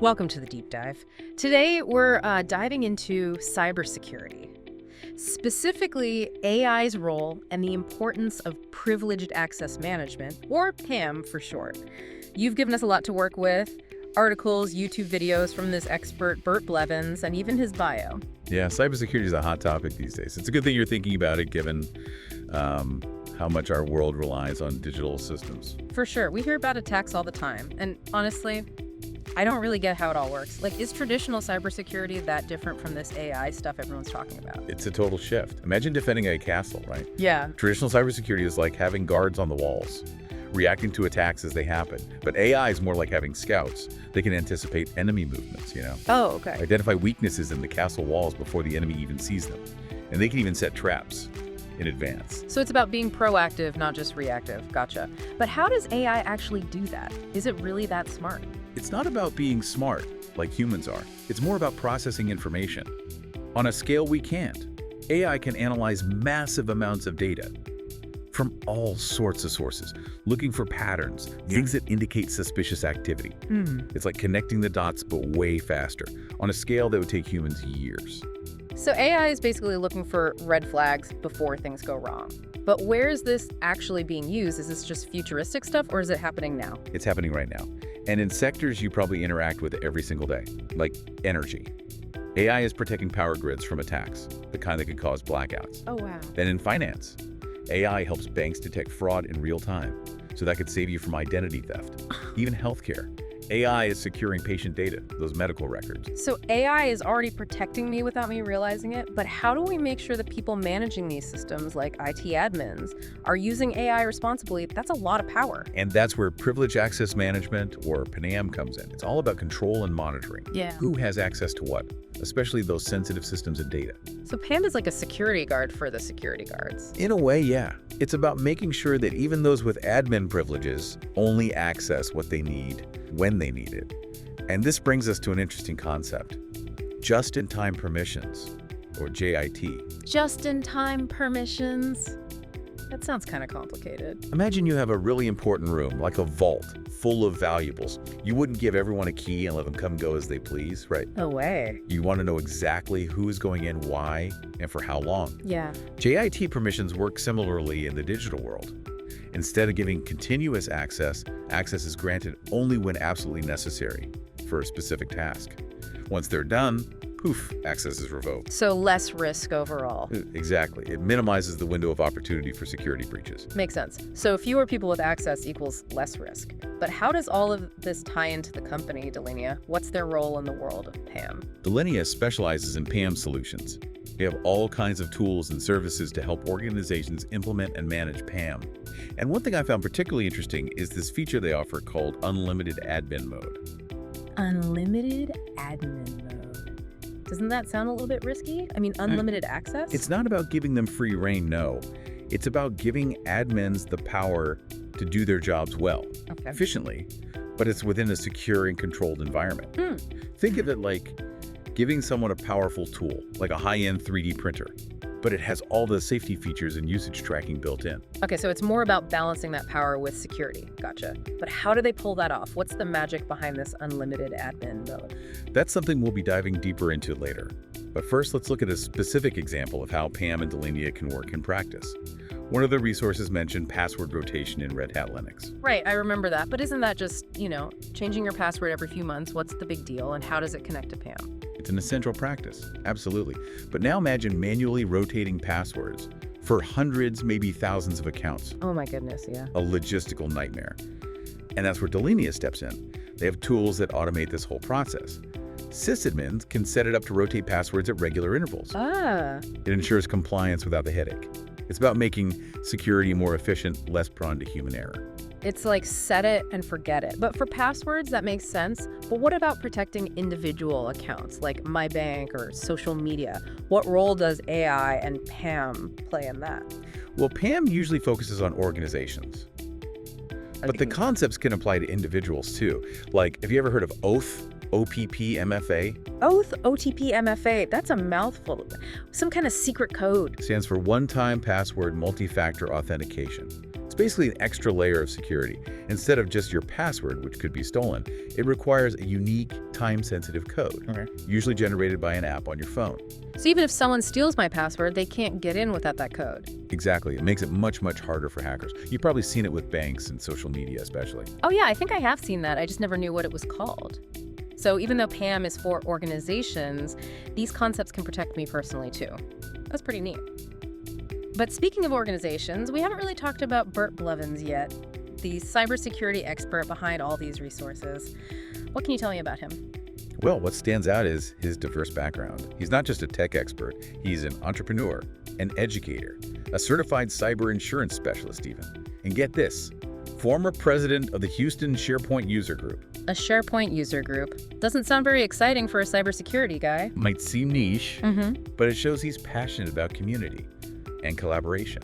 Welcome to the deep dive. Today, we're diving into cybersecurity, specifically AI's role and the importance of privileged access management, or PAM for short. You've given us a lot to work with, articles, YouTube videos from this expert, Bert Blevins, and even his bio. Yeah, cybersecurity is a hot topic these days. It's a good thing you're thinking about it, given how much our world relies on digital systems. For sure, we hear about attacks all the time, and honestly, I don't really get how it all works. Like, is traditional cybersecurity that different from this AI stuff everyone's talking about? It's a total shift. Imagine defending a castle, right? Yeah. Traditional cybersecurity is like having guards on the walls, reacting to attacks as they happen. But AI is more like having scouts. They can anticipate enemy movements, Oh, okay. Identify weaknesses in the castle walls before the enemy even sees them. And they can even set traps in advance. So it's about being proactive, not just reactive. Gotcha. But how does AI actually do that? Is it really that smart? It's not about being smart, like humans are. It's more about processing information. On a scale we can't. AI can analyze massive amounts of data from all sorts of sources, looking for patterns, things that indicate suspicious activity. It's like connecting the dots, but way faster, on a scale that would take humans years. So AI is basically looking for red flags before things go wrong. But where is this actually being used? Is this just futuristic stuff, or is it happening now? It's happening right now. And in sectors you probably interact with every single day, like energy. AI is protecting power grids from attacks, the kind that could cause blackouts. Oh, wow. Then in finance, AI helps banks detect fraud in real time, so that could save you from identity theft. Even healthcare. AI is securing patient data, those medical records. So AI is already protecting me without me realizing it, but how do we make sure the people managing these systems, like IT admins, are using AI responsibly? That's a lot of power. And that's where privileged access management, or PAM, comes in. It's all about control and monitoring. Yeah. Who has access to what, especially those sensitive systems and data. So PAM is like a security guard for the security guards. In a way, yeah. It's about making sure that even those with admin privileges only access what they need when they need it. And this brings us to an interesting concept: just-in-time permissions, or JIT. Just-in-time permissions. That sounds kind of complicated. Imagine you have a really important room, like a vault, full of valuables. You wouldn't give everyone a key and let them come and go as they please, right? No way. You want to know exactly who is going in, why, and for how long. Yeah. JIT permissions work similarly in the digital world. Instead of giving continuous access, access is granted only when absolutely necessary for a specific task. Once they're done, poof, access is revoked. So less risk overall. Exactly. It minimizes the window of opportunity for security breaches. Makes sense. So fewer people with access equals less risk. But how does all of this tie into the company, Delinea? What's their role in the world of PAM? Delinea specializes in PAM solutions. They have all kinds of tools and services to help organizations implement and manage PAM. And one thing I found particularly interesting is this feature they offer called Unlimited Admin Mode. Unlimited admin mode. Doesn't that sound a little bit risky? I mean, unlimited access? It's not about giving them free rein, no. It's about giving admins the power to do their jobs well, efficiently, but it's within a secure and controlled environment. Think of it like giving someone a powerful tool, like a high-end 3D printer, but it has all the safety features and usage tracking built in. Okay, so it's more about balancing that power with security. Gotcha. But how do they pull that off? What's the magic behind this unlimited admin mode? That's something we'll be diving deeper into later. But first, let's look at a specific example of how PAM and Delinea can work in practice. One of the resources mentioned password rotation in Red Hat Linux. Right, I remember that. But isn't that just, changing your password every few months? What's the big deal, and how does it connect to PAM? It's an essential practice, absolutely. But now imagine manually rotating passwords for hundreds, maybe thousands of accounts. Oh my goodness, yeah. A logistical nightmare. And that's where Delinea steps in. They have tools that automate this whole process. Sysadmins can set it up to rotate passwords at regular intervals. It ensures compliance without the headache. It's about making security more efficient, less prone to human error. It's like set it and forget it. But for passwords, that makes sense. But what about protecting individual accounts like my bank or social media? What role does AI and PAM play in that? Well, PAM usually focuses on organizations. But the concepts can apply to individuals too. Like, have you ever heard of OATH? OPP MFA? Oath, OTP, MFA. That's a mouthful. Some kind of secret code. Stands for One-Time Password Multi-Factor Authentication. It's basically an extra layer of security. Instead of just your password, which could be stolen, it requires a unique, time-sensitive code, usually generated by an app on your phone. So even if someone steals my password, they can't get in without that code. Exactly. It makes it much, much harder for hackers. You've probably seen it with banks and social media especially. Oh yeah, I think I have seen that. I just never knew what it was called. So even though PAM is for organizations, these concepts can protect me personally too. That's pretty neat. But speaking of organizations, we haven't really talked about Bert Blevins yet, the cybersecurity expert behind all these resources. What can you tell me about him? Well, what stands out is his diverse background. He's not just a tech expert, he's an entrepreneur, an educator, a certified cyber insurance specialist even. And get this, former president of the Houston SharePoint user group. A SharePoint user group. Doesn't sound very exciting for a cybersecurity guy. Might seem niche, but it shows he's passionate about community and collaboration,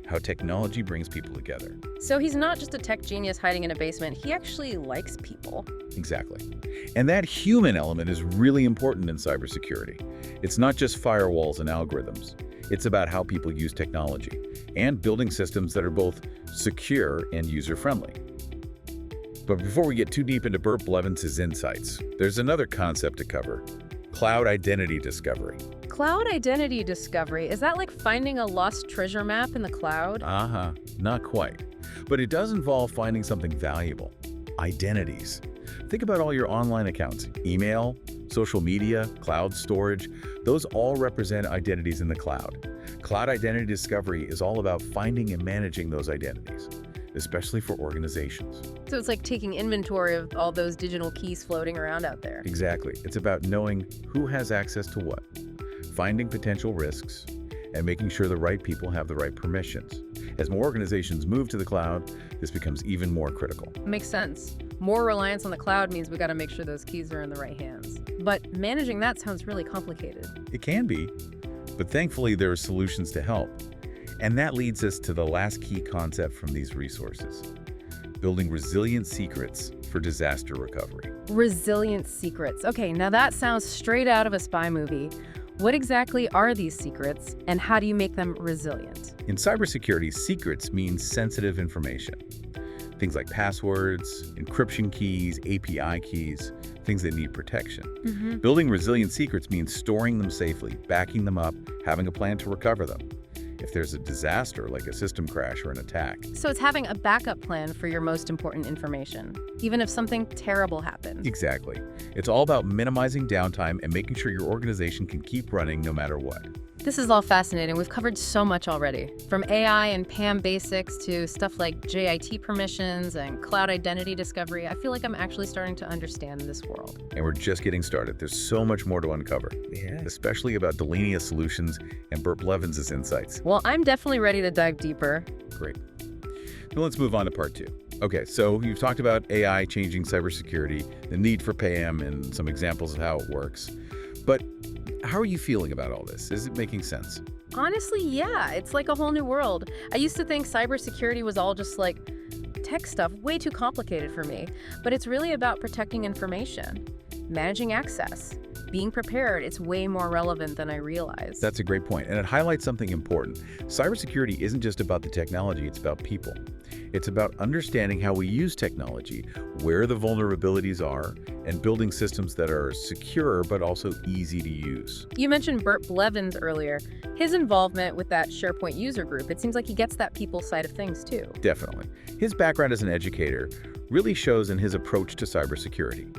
how technology brings people together. So he's not just a tech genius hiding in a basement, he actually likes people. Exactly. And that human element is really important in cybersecurity. It's not just firewalls and algorithms. It's about how people use technology and building systems that are both secure and user-friendly. But before we get too deep into Bert Blevins' insights, there's another concept to cover: cloud identity discovery. Cloud identity discovery, is that like finding a lost treasure map in the cloud? Not quite. But it does involve finding something valuable: identities. Think about all your online accounts, email, social media, cloud storage. Those all represent identities in the cloud. Cloud identity discovery is all about finding and managing those identities, especially for organizations. So it's like taking inventory of all those digital keys floating around out there. Exactly. It's about knowing who has access to what, finding potential risks, and making sure the right people have the right permissions. As more organizations move to the cloud, this becomes even more critical. Makes sense. More reliance on the cloud means we got to make sure those keys are in the right hands. But managing that sounds really complicated. It can be, but thankfully there are solutions to help. And that leads us to the last key concept from these resources: building resilient secrets for disaster recovery. Resilient secrets. Okay, now that sounds straight out of a spy movie. What exactly are these secrets, and how do you make them resilient? In cybersecurity, secrets mean sensitive information. Things like passwords, encryption keys, API keys, things that need protection. Building resilient secrets means storing them safely, backing them up, having a plan to recover them if there's a disaster like a system crash or an attack. So it's having a backup plan for your most important information, even if something terrible happens. Exactly. It's all about minimizing downtime and making sure your organization can keep running no matter what. This is all fascinating. We've covered so much already, from AI and PAM basics to stuff like JIT permissions and cloud identity discovery. I feel like I'm actually starting to understand this world. And we're just getting started. There's so much more to uncover, especially about Delinea solutions and Bert Blevins' insights. Well, I'm definitely ready to dive deeper. Great. Now let's move on to part 2. Okay, so you've talked about AI changing cybersecurity, the need for PAM, and some examples of how it works. But how are you feeling about all this? Is it making sense? Honestly, yeah, it's like a whole new world. I used to think cybersecurity was all just like tech stuff, way too complicated for me. But it's really about protecting information, managing access, being prepared. It's way more relevant than I realized. That's a great point, and it highlights something important. Cybersecurity isn't just about the technology, it's about people. It's about understanding how we use technology, where the vulnerabilities are, and building systems that are secure but also easy to use. You mentioned Bert Blevins earlier. His involvement with that SharePoint user group, it seems like he gets that people side of things too. Definitely. His background as an educator really shows in his approach to cybersecurity.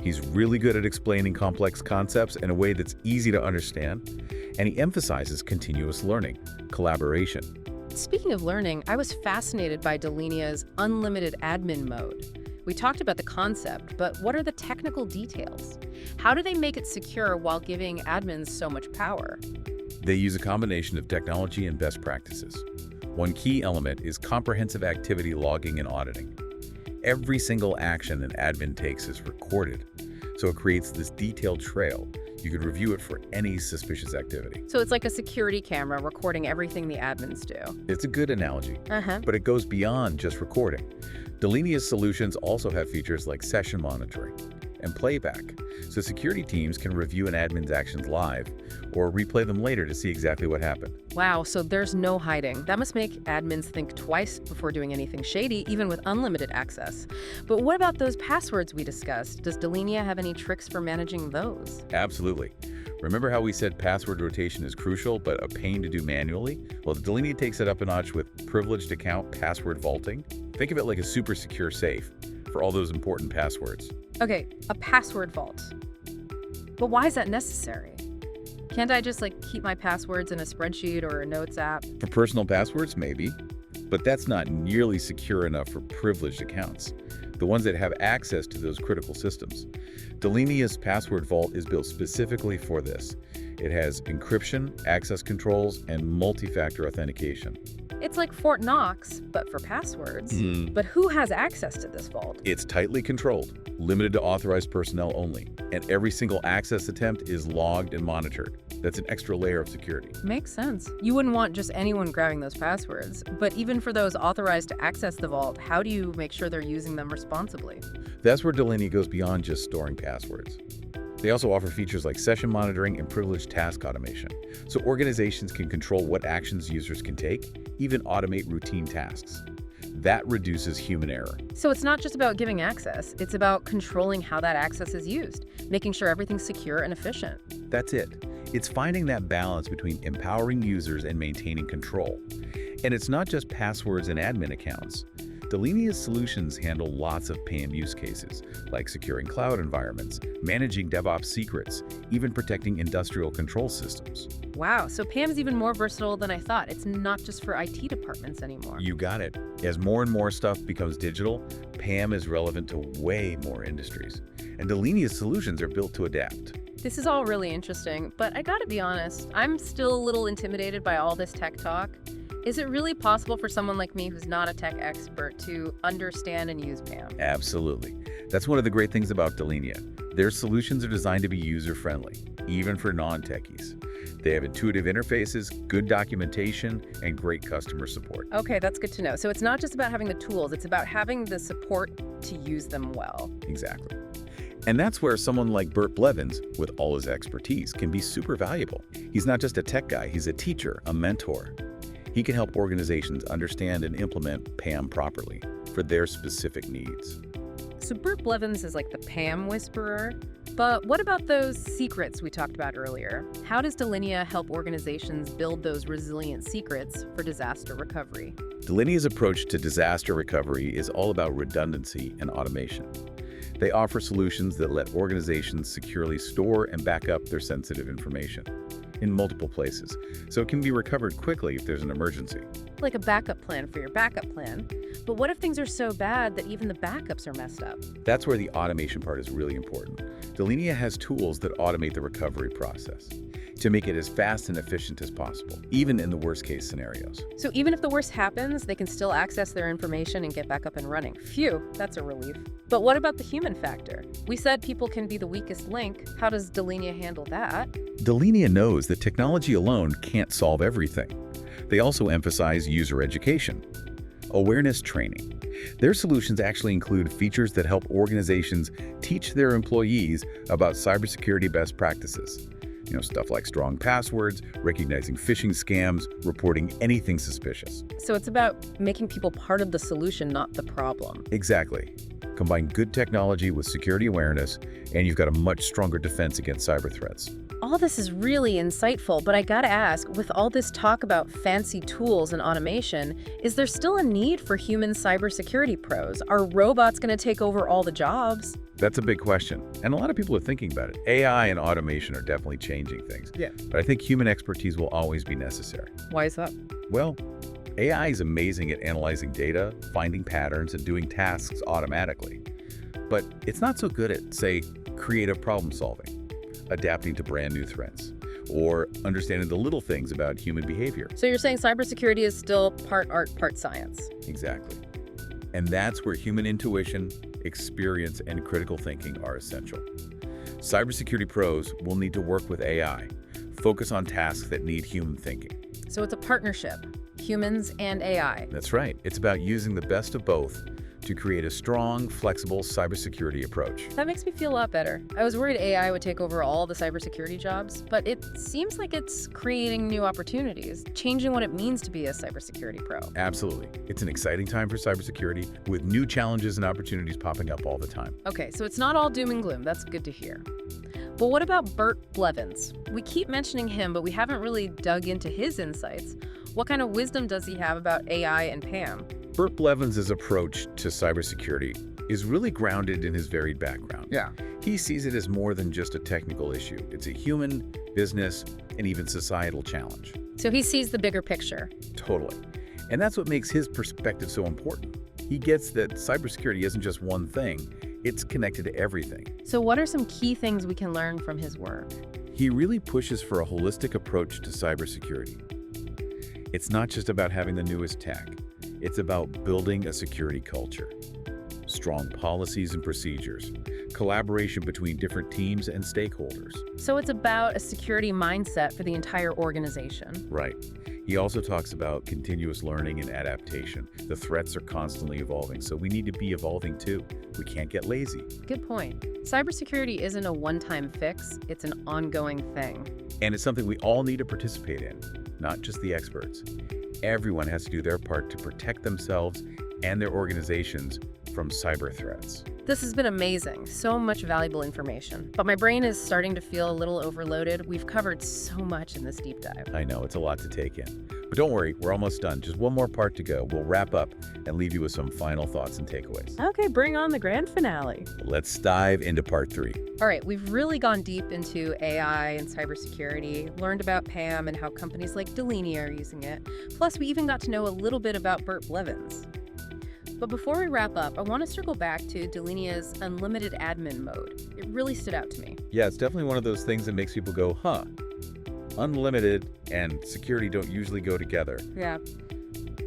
He's really good at explaining complex concepts in a way that's easy to understand, and he emphasizes continuous learning, collaboration. Speaking of learning, I was fascinated by Delinea's unlimited admin mode. We talked about the concept, but what are the technical details? How do they make it secure while giving admins so much power? They use a combination of technology and best practices. One key element is comprehensive activity logging and auditing. Every single action an admin takes is recorded, so it creates this detailed trail. You could review it for any suspicious activity. So it's like a security camera recording everything the admins do. It's a good analogy, but it goes beyond just recording. Delinea's solutions also have features like session monitoring, and playback, so security teams can review an admin's actions live or replay them later to see exactly what happened. Wow, so there's no hiding. That must make admins think twice before doing anything shady, even with unlimited access. But what about those passwords we discussed? Does Delinea have any tricks for managing those? Absolutely. Remember how we said password rotation is crucial, but a pain to do manually? Well, Delinea takes it up a notch with privileged account password vaulting. Think of it like a super secure safe for all those important passwords. Okay, a password vault. But why is that necessary? Can't I just keep my passwords in a spreadsheet or a notes app? For personal passwords, maybe, but that's not nearly secure enough for privileged accounts, the ones that have access to those critical systems. Delinea's password vault is built specifically for this. It has encryption, access controls, and multi-factor authentication. It's like Fort Knox, but for passwords. But who has access to this vault? It's tightly controlled, limited to authorized personnel only, and every single access attempt is logged and monitored. That's an extra layer of security. Makes sense. You wouldn't want just anyone grabbing those passwords. But even for those authorized to access the vault, how do you make sure they're using them responsibly? That's where Delinea goes beyond just storing passwords. They also offer features like session monitoring and privileged task automation, so organizations can control what actions users can take, even automate routine tasks. That reduces human error. So it's not just about giving access, it's about controlling how that access is used, making sure everything's secure and efficient. That's it. It's finding that balance between empowering users and maintaining control. And it's not just passwords and admin accounts. Delinea's solutions handle lots of PAM use cases, like securing cloud environments, managing DevOps secrets, even protecting industrial control systems. Wow, so PAM's even more versatile than I thought. It's not just for IT departments anymore. You got it. As more and more stuff becomes digital, PAM is relevant to way more industries. And Delinea's solutions are built to adapt. This is all really interesting, but I gotta be honest, I'm still a little intimidated by all this tech talk. Is it really possible for someone like me who's not a tech expert to understand and use PAM? Absolutely. That's one of the great things about Delinea. Their solutions are designed to be user-friendly, even for non-techies. They have intuitive interfaces, good documentation, and great customer support. Okay, that's good to know. So it's not just about having the tools, it's about having the support to use them well. Exactly. And that's where someone like Bert Blevins, with all his expertise, can be super valuable. He's not just a tech guy, he's a teacher, a mentor. He can help organizations understand and implement PAM properly for their specific needs. So Bert Blevins is like the PAM whisperer. But what about those secrets we talked about earlier? How does Delinea help organizations build those resilient secrets for disaster recovery? Delinea's approach to disaster recovery is all about redundancy and automation. They offer solutions that let organizations securely store and back up their sensitive information in multiple places, so it can be recovered quickly if there's an emergency. Like a backup plan for your backup plan. But what if things are so bad that even the backups are messed up? That's where the automation part is really important. Delinea has tools that automate the recovery process to make it as fast and efficient as possible, even in the worst-case scenarios. So even if the worst happens, they can still access their information and get back up and running. Phew, that's a relief. But what about the human factor? We said people can be the weakest link. How does Delinea handle that? Delinea knows that technology alone can't solve everything. They also emphasize user education, awareness training. Their solutions actually include features that help organizations teach their employees about cybersecurity best practices. Stuff like strong passwords, recognizing phishing scams, reporting anything suspicious. So it's about making people part of the solution, not the problem. Exactly. Combine good technology with security awareness, and you've got a much stronger defense against cyber threats. All this is really insightful, but I gotta ask, with all this talk about fancy tools and automation, is there still a need for human cybersecurity pros? Are robots gonna take over all the jobs? That's a big question, and a lot of people are thinking about it. AI and automation are definitely changing things. Yeah. But I think human expertise will always be necessary. Why is that? Well, AI is amazing at analyzing data, finding patterns, and doing tasks automatically. But it's not so good at, say, creative problem solving, adapting to brand new threats, or understanding the little things about human behavior. So you're saying cybersecurity is still part art, part science? Exactly. And that's where human intuition, experience, and critical thinking are essential. Cybersecurity pros will need to work with AI, focus on tasks that need human thinking. So it's a partnership, humans and AI. That's right. It's about using the best of both to create a strong, flexible cybersecurity approach. That makes me feel a lot better. I was worried AI would take over all the cybersecurity jobs, but it seems like it's creating new opportunities, changing what it means to be a cybersecurity pro. Absolutely. It's an exciting time for cybersecurity, with new challenges and opportunities popping up all the time. Okay, so it's not all doom and gloom. That's good to hear. But what about Bert Blevins? We keep mentioning him, but we haven't really dug into his insights. What kind of wisdom does he have about AI and PAM? Bert Blevins' approach to cybersecurity is really grounded in his varied background. Yeah. He sees it as more than just a technical issue. It's a human, business, and even societal challenge. So he sees the bigger picture. Totally. And that's what makes his perspective so important. He gets that cybersecurity isn't just one thing, it's connected to everything. So what are some key things we can learn from his work? He really pushes for a holistic approach to cybersecurity. It's not just about having the newest tech. It's about building a security culture. Strong policies and procedures, collaboration between different teams and stakeholders. So it's about a security mindset for the entire organization. Right. He also talks about continuous learning and adaptation. The threats are constantly evolving, so we need to be evolving too. We can't get lazy. Good point. Cybersecurity isn't a one-time fix, it's an ongoing thing. And it's something we all need to participate in, not just the experts. Everyone has to do their part to protect themselves and their organizations from cyber threats. This has been amazing. So much valuable information. But my brain is starting to feel a little overloaded. We've covered so much in this deep dive. I know, it's a lot to take in. But don't worry, we're almost done. Just one more part to go. We'll wrap up and leave you with some final thoughts and takeaways. Okay, bring on the grand finale. Let's dive into part 3. All right, we've really gone deep into AI and cybersecurity, learned about PAM and how companies like Delinea are using it. Plus, we even got to know a little bit about Bert Blevins. But before we wrap up, I want to circle back to Delinea's unlimited admin mode. It really stood out to me. Yeah, it's definitely one of those things that makes people go, huh. Unlimited and security don't usually go together. Yeah.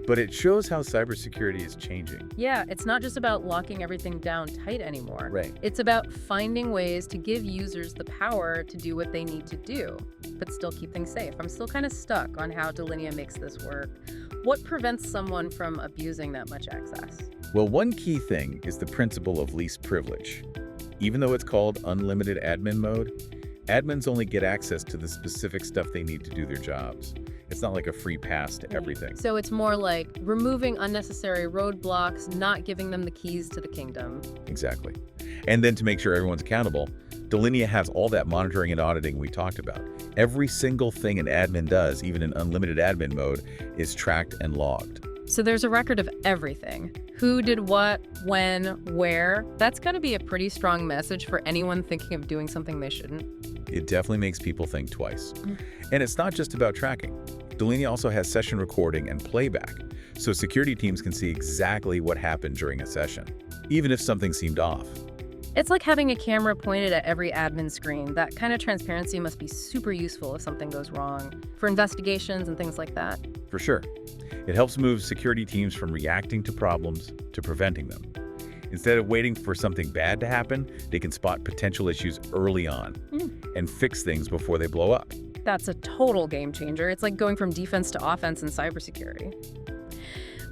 But it shows how cybersecurity is changing. Yeah, it's not just about locking everything down tight anymore. Right. It's about finding ways to give users the power to do what they need to do, but still keep things safe. I'm still kind of stuck on how Delinea makes this work. What prevents someone from abusing that much access? Well, one key thing is the principle of least privilege. Even though it's called unlimited admin mode, admins only get access to the specific stuff they need to do their jobs. It's not like a free pass to everything. So it's more like removing unnecessary roadblocks, not giving them the keys to the kingdom. Exactly. And then to make sure everyone's accountable, Delinea has all that monitoring and auditing we talked about. Every single thing an admin does, even in unlimited admin mode, is tracked and logged. So there's a record of everything. Who did what, when, where. That's got to be a pretty strong message for anyone thinking of doing something they shouldn't. It definitely makes people think twice. And it's not just about tracking. Delinea also has session recording and playback, so security teams can see exactly what happened during a session, even if something seemed off. It's like having a camera pointed at every admin screen. That kind of transparency must be super useful if something goes wrong, for investigations and things like that. For sure. It helps move security teams from reacting to problems to preventing them. Instead of waiting for something bad to happen, they can spot potential issues early on and fix things before they blow up. That's a total game changer. It's like going from defense to offense in cybersecurity.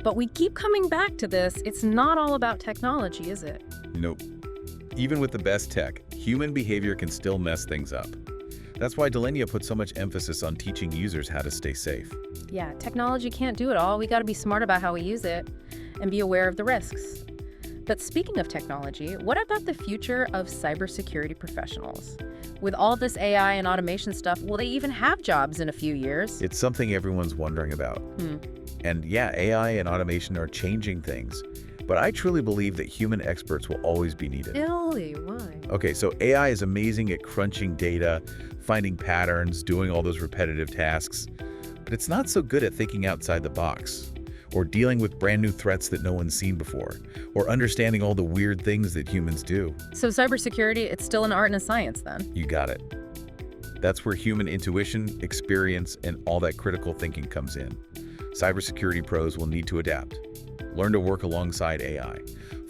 But we keep coming back to this. It's not all about technology, is it? Nope. Even with the best tech, human behavior can still mess things up. That's why Delinea puts so much emphasis on teaching users how to stay safe. Yeah, technology can't do it all. We got to be smart about how we use it and be aware of the risks. But speaking of technology, what about the future of cybersecurity professionals? With all this AI and automation stuff, will they even have jobs in a few years? It's something everyone's wondering about. And yeah, AI and automation are changing things. But I truly believe that human experts will always be needed. Really? Why? Okay, so AI is amazing at crunching data, finding patterns, doing all those repetitive tasks. But it's not so good at thinking outside the box, or dealing with brand new threats that no one's seen before, or understanding all the weird things that humans do. So cybersecurity, it's still an art and a science then? You got it. That's where human intuition, experience, and all that critical thinking comes in. Cybersecurity pros will need to adapt. Learn to work alongside AI.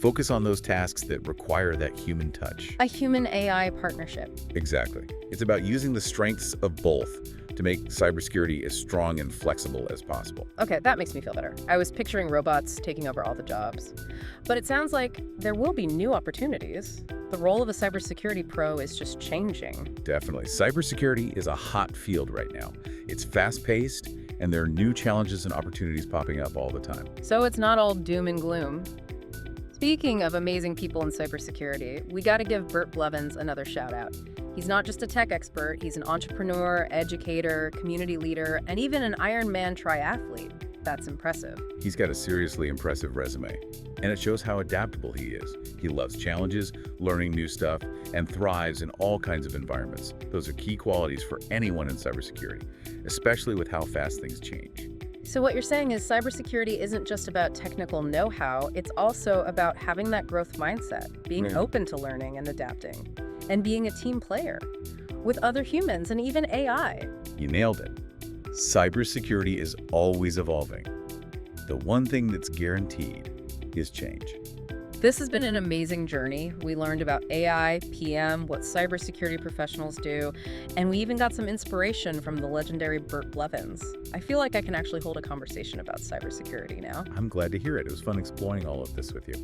Focus on those tasks that require that human touch. A human-AI partnership. Exactly. It's about using the strengths of both, to make cybersecurity as strong and flexible as possible. Okay, that makes me feel better. I was picturing robots taking over all the jobs. But it sounds like there will be new opportunities. The role of a cybersecurity pro is just changing. Definitely. Cybersecurity is a hot field right now. It's fast-paced, and there are new challenges and opportunities popping up all the time. So it's not all doom and gloom. Speaking of amazing people in cybersecurity, we got to give Bert Blevins another shout out. He's not just a tech expert, he's an entrepreneur, educator, community leader, and even an Ironman triathlete. That's impressive. He's got a seriously impressive resume, and it shows how adaptable he is. He loves challenges, learning new stuff, and thrives in all kinds of environments. Those are key qualities for anyone in cybersecurity, especially with how fast things change. So what you're saying is cybersecurity isn't just about technical know-how, it's also about having that growth mindset, being open to learning and adapting, and being a team player with other humans and even AI. You nailed it. Cybersecurity is always evolving. The one thing that's guaranteed is change. This has been an amazing journey. We learned about AI, PM, what cybersecurity professionals do, and we even got some inspiration from the legendary Bert Blevins. I feel like I can actually hold a conversation about cybersecurity now. I'm glad to hear it. It was fun exploring all of this with you.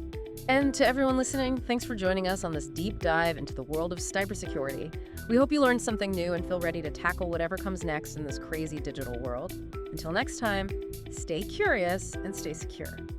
And to everyone listening, thanks for joining us on this deep dive into the world of cybersecurity. We hope you learned something new and feel ready to tackle whatever comes next in this crazy digital world. Until next time, stay curious and stay secure.